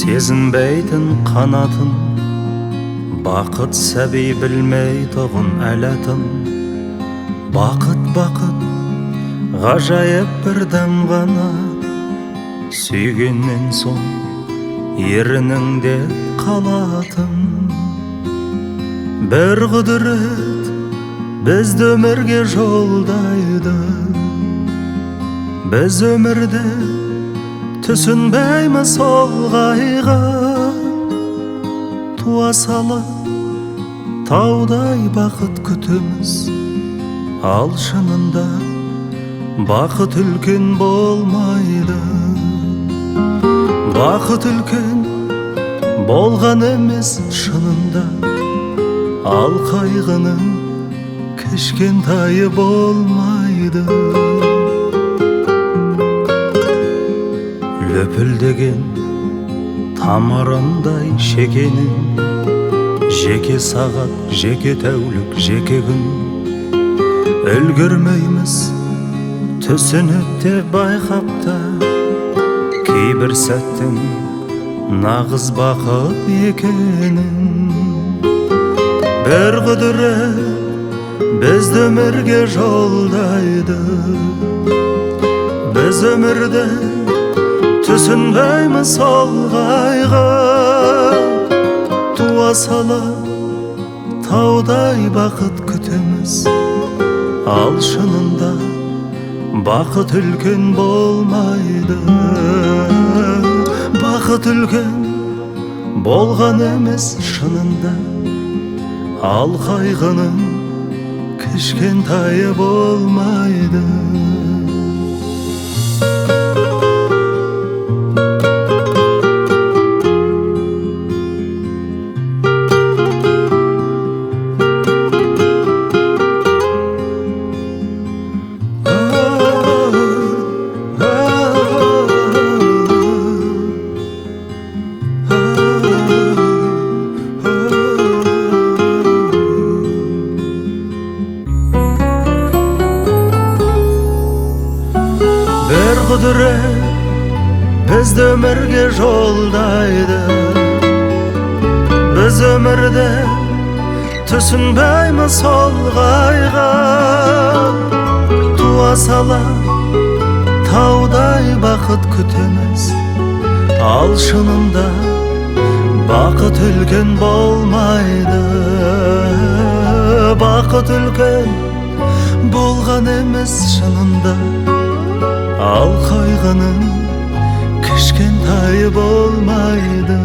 сезінбейтін қанатын, бақыт сәби білмей тұғын әләтін. Бақыт, бақыт, ғажайып бір дәм ғана, сүйгеннен соң ерініңде қалатын. Бір құдірет бізді өмірге жолдайды, біз өмірде түсінбейміз ол қайғы. Туа сала таудай бақыт күтеміз, ал шынында бақыт үлкен болмайды. Бақыт үлкен болған емес шынында, ал қайғының кішкентайы болмайды. Löпілдеген тамырындай шекенің, жеке сағат, жеке тәулік, жеке күн. Үлгірмейміз түсініп те байқапта, кейбір сәттің нағыз бақыт екенін. Бір құдірет бізді өмірге жолдайды, біз өмірде түсінбейміз ол қайғы. Туа сала таудай бақыт күтеміз, ал шынында бақыт үлкен болмайды. Бақыт үлкен болған емес шынында, ал қайғының кішкентайы болмайды. Бір құдірет бізді өмірге жолдайды, біз өмірде түсінбейміз ол қайғы. Туа сала таудай бақыт күтеміз, ал шынында бақыт үлкен болмайды. Бақыт үлкен болған емес шынында, ал қайғының кішкентайы болмайды.